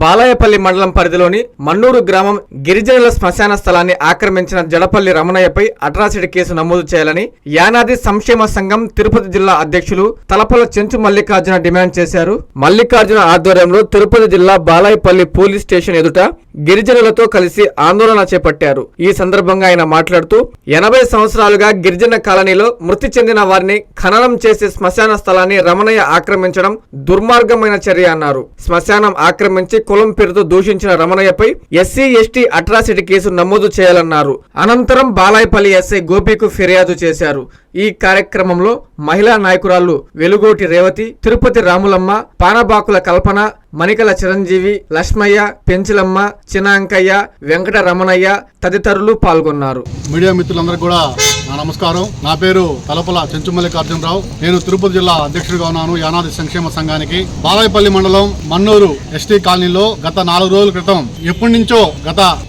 బాలాయపల్లి మండలం పరిధిలోని మన్నూరు గ్రామం గిరిజనుల శ్మశాన స్థలాన్ని ఆక్రమించిన జడపల్లి రమణయ్యపై అట్రాసిటీ కేసు నమోదు చేయాలని యానాది సంక్షేమ సంఘం తిరుపతి జిల్లా అధ్యక్షులు తలపల చెంచు మల్లికార్జున డిమాండ్ చేశారు. మల్లికార్జున ఆధ్వర్యంలో తిరుపతి జిల్లా బాలాయపల్లి పోలీస్ స్టేషన్ ఎదుట గిరిజనులతో కలిసి ఆందోళన చేపట్టారు. ఈ సందర్భంగా ఆయన మాట్లాడుతూ 80 సంవత్సరాలుగా గిరిజన కాలనీలో మృతి చెందిన వారిని ఖననం చేసే శ్మశాన స్థలాన్ని రమణయ్య ఆక్రమించడం దుర్మార్గమైన చర్య అన్నారు. శ్మశానం ఆక్రమించి కులం పేరుతో దూషించిన రమణయ్యపై ఎస్సీ ఎస్టీ అట్రాసిటీ కేసు నమోదు చేయాలన్నారు. అనంతరం బాలాయపల్లి ఎస్ఐ గోపికు ఫిర్యాదు చేశారు. ఈ కార్యక్రమంలో మహిళా నాయకురాళ్లు వెలుగోటి రేవతి, తిరుపతి రాములమ్మ, పానబాకుల కల్పన, మణికల చిరంజీవి, లక్ష్మయ్య, పెంచిలమ్మ, చినాంకయ్య, వెంకట రమణయ్య తదితరులు పాల్గొన్నారు. మీడియా మిత్రులందరికీ కూడా నా నమస్కారం. నా పేరు తలపల చెంచు మల్లికార్జునరావు. నేను తిరుపతి జిల్లా అధ్యక్షుడిగా ఉన్నాను యానాది సంక్షేమ సంఘానికి. బాలాయపల్లి మండలం మన్నూరు ఎస్టీ కాలనీలో గత 4 రోజుల క్రితం ఎప్పటి నుంచో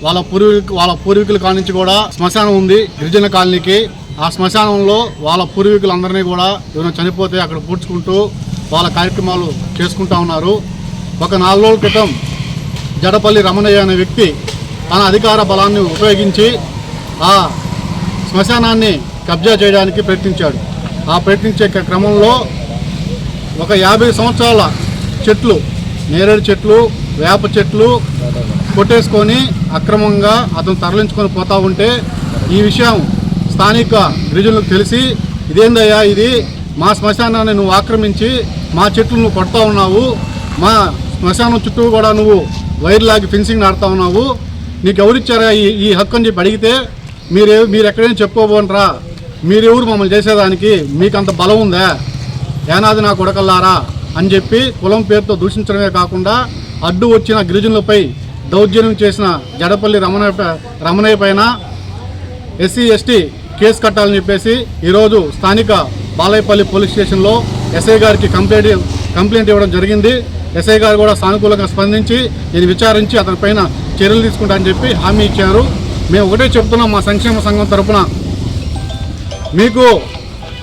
వాళ్ళ పూర్వీకుల కాల నుంచి కూడా శ్మశానం ఉంది గిరిజన కాలనీకి. ఆ శ్మశానంలో వాళ్ళ పూర్వీకులందరినీ కూడా ఎవరైనా చనిపోతే అక్కడ పూడ్చుకుంటూ వాళ్ళ కార్యక్రమాలు చేసుకుంటా ఉన్నారు. ఒక 4 రోజుల క్రితం జడపల్లి రమణయ్య అనే వ్యక్తి తన అధికార బలాన్ని ఉపయోగించి ఆ శ్మశానాన్ని కబ్జా చేయడానికి ప్రయత్నించాడు. ఆ ప్రయత్నించే క్రమంలో ఒక 50 సంవత్సరాల చెట్లు, నేరేడు చెట్లు, వేప చెట్లు కొట్టేసుకొని అక్రమంగా అతను తరలించుకొని పోతా ఉంటే ఈ విషయం స్థానిక గిరిజనులకు తెలిసి, ఇదేందయ్యా ఇది, మా శ్మశానాన్ని నువ్వు ఆక్రమించి మా చెట్లు నువ్వు కొడతా ఉన్నావు, మా శ్మశానం చుట్టూ కూడా నువ్వు వైర్లాగి ఫెన్సింగ్ నాడుతూ ఉన్నావు, నీకు ఎవరిచ్చారా ఈ హక్కు అని చెప్పి అడిగితే మీరు ఎక్కడైనా చెప్పుకోబోనరా, మీరెవరు మమ్మల్ని చేసేదానికి, మీకు అంత బలం ఉందా, ఏనాది నా కొడకల్లారా అని చెప్పి కులం పేరుతో దూషించడమే కాకుండా అడ్డు వచ్చిన గిరిజనులపై దౌర్జన్యం చేసిన జడపల్లి రమణయ్య పైన ఎస్సీ ఎస్టీ కేసు కట్టాలని చెప్పేసి ఈరోజు స్థానిక బాలాయపల్లి పోలీస్ స్టేషన్లో ఎస్ఐ గారికి కంప్లైంట్ ఇవ్వడం జరిగింది. ఎస్ఐ గారు కూడా సానుకూలంగా స్పందించి ఇది విచారించి అతనిపైన చర్యలు తీసుకుంటారని చెప్పి హామీ ఇచ్చారు. మేము ఒకటే చెప్తున్నాం, మా సంక్షేమ సంఘం తరఫున, మీకు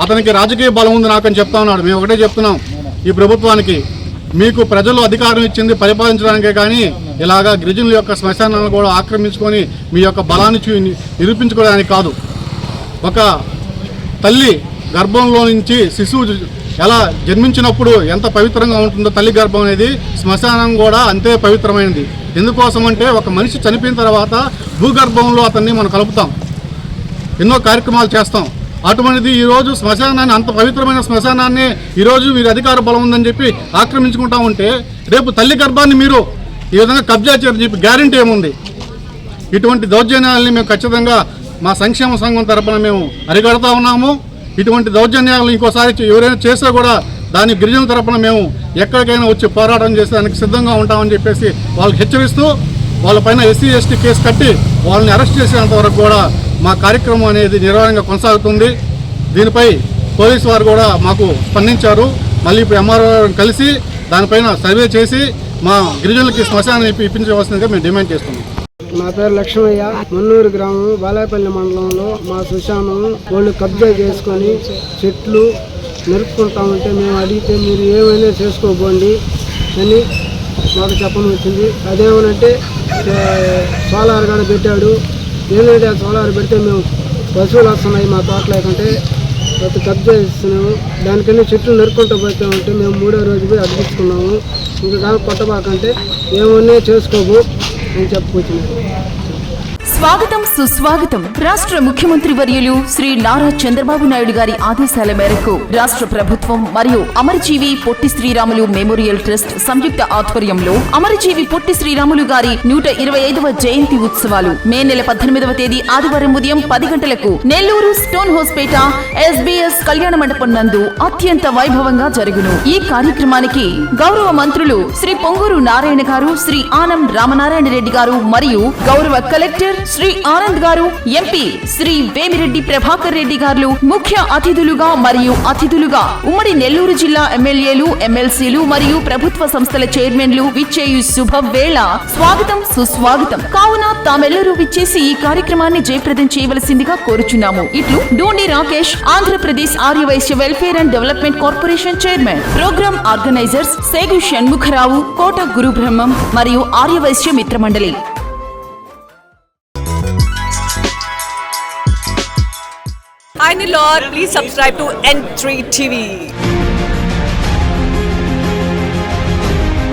అతనికి రాజకీయ బలం ఉంది నాకని చెప్తా ఉన్నాడు. మేము ఒకటే చెప్తున్నాం, ఈ ప్రభుత్వానికి మీకు ప్రజలు అధికారం ఇచ్చింది పరిపాలించడానికే కానీ ఇలాగా గిరిజనుల యొక్క శ్మశానాలను కూడా ఆక్రమించుకొని మీ యొక్క బలాన్ని నిరూపించుకోవడానికి కాదు. ఒక తల్లి గర్భంలో నుంచి శిశువు ఎలా జన్మించినప్పుడు ఎంత పవిత్రంగా ఉంటుందో తల్లి గర్భం అనేది, శ్మశానం కూడా అంతే పవిత్రమైనది. ఎందుకోసం అంటే ఒక మనిషి చనిపోయిన తర్వాత భూగర్భంలో అతన్ని మనం కలుపుతాం, ఎన్నో కార్యక్రమాలు చేస్తాం. అటువంటిది ఈరోజు శ్మశానాన్ని, అంత పవిత్రమైన శ్మశానాన్ని ఈరోజు మీరు అధికార బలం ఉందని చెప్పి ఆక్రమించుకుంటా ఉంటే రేపు తల్లి గర్భాన్ని మీరు ఈ విధంగా కబ్జా చేయని చెప్పి గ్యారంటీ ఏముంది? ఇటువంటి దౌర్జన్యాలని మేము ఖచ్చితంగా మా సంక్షేమ సంఘం తరపున మేము అరికడతా ఉన్నాము. ఇటువంటి దౌర్జన్యాలను ఇంకోసారి ఎవరైనా చేస్తే కూడా దాని గిరిజనుల తరపున మేము ఎక్కడికైనా వచ్చి పోరాటం చేసేదానికి సిద్ధంగా ఉంటామని చెప్పేసి వాళ్ళకి హెచ్చరిస్తూ, వాళ్ళపైన ఎస్సీ ఎస్టీ కేసు కట్టి వాళ్ళని అరెస్ట్ చేసేంత వరకు కూడా మా కార్యక్రమం అనేది నిరవధికంగా కొనసాగుతుంది. దీనిపై పోలీసు వారు కూడా మాకు స్పందించారు. మళ్ళీ ఇప్పుడు ఎంఆర్ఓ కలిసి దానిపైన సర్వే చేసి మా గిరిజనులకి శ్మశానాన్ని ఇప్పించవలసిందిగా మేము డిమాండ్ చేస్తున్నాం. నా పేరు లక్ష్మయ్య. మన్నూరు గ్రామం బాలాయపల్లి మండలంలో మా శ్మశానం వాళ్ళు కబ్జా చేసుకొని చెట్లు నరుక్కుంటామంటే మేము అడిగితే మీరు ఏమైనా చేసుకోబోండి అని మాకు చెప్పడం వచ్చింది. అదేమనంటే సోలార్ కూడా పెట్టాడు. ఏంటంటే ఆ సోలార్ పెడితే మేము పశువులు వస్తున్నాయి మా తోటలో కంటే ప్రతి కబ్జా ఇస్తున్నాము. దానికన్నా చెట్లు నరుక్కుంటూ పోతామంటే మేము 3వ రోజు పోయి అడిగించుకున్నాము. ఇంకా కానీ కొట్టబాకంటే ఏమన్నా చేసుకోబో అని చెప్పుకొచ్చినాము. స్వాగతం సుస్వాగతం. రాష్ట్ర ముఖ్యమంత్రి వర్యులు శ్రీ నారా చంద్రబాబు నాయుడు గారి ఆదేశాల మేరకు రాష్ట్ర ప్రభుత్వం మరియు అమరజీవి పొట్టి శ్రీరాములు మెమోరియల్ ట్రస్ట్ సంయుక్త ఆధ్వర్యంలో అమరజీవి పొట్టి శ్రీరాములు గారి 125వ జయంతి ఉత్సవాలు మే నెల 18వ తేదీ ఆదివారం ఉదయం 10 గంటలకు నెల్లూరు స్టోన్ హౌస్పేట ఎస్బీఎస్ కళ్యాణ మండపం నందు అత్యంత వైభవంగా జరుగును. ఈ కార్యక్రమానికి గౌరవ మంత్రులు శ్రీ పొంగూరు నారాయణ గారు, శ్రీ ఆనం రామనారాయణ రెడ్డి గారు మరియు గౌరవ కలెక్టర్ శ్రీ ఆనంద్ గారు, ఎంపీ శ్రీ వేమిరెడ్డి ప్రభాకర్ రెడ్డి గారు ముఖ్య అతిథులుగా మరియు అతిథులుగా ఉమ్మడి నెల్లూరు జిల్లా ఎమ్మెల్యేలు, ఎమ్మెల్సీలు మరియు ప్రభుత్వ సంస్థల చైర్మన్లు విచ్చేయు శుభవేళ. స్వాగతం, సుస్వాగతం. కావున తామెల్లరూ విచ్చేసి ఈ కార్యక్రమాన్ని జయప్రదం చేయవలసిందిగా కోరుచున్నాము. ఇట్లు Dondi Rakesh, Andhra Pradesh Arya Vysya welfare and development corporation chairman. Programme organisers Segu Shanmukha Rao, Kota Gurubrahmam మరియు Arya Vysya మిత్రమండలి. Hi Nilor, please subscribe to N3 TV.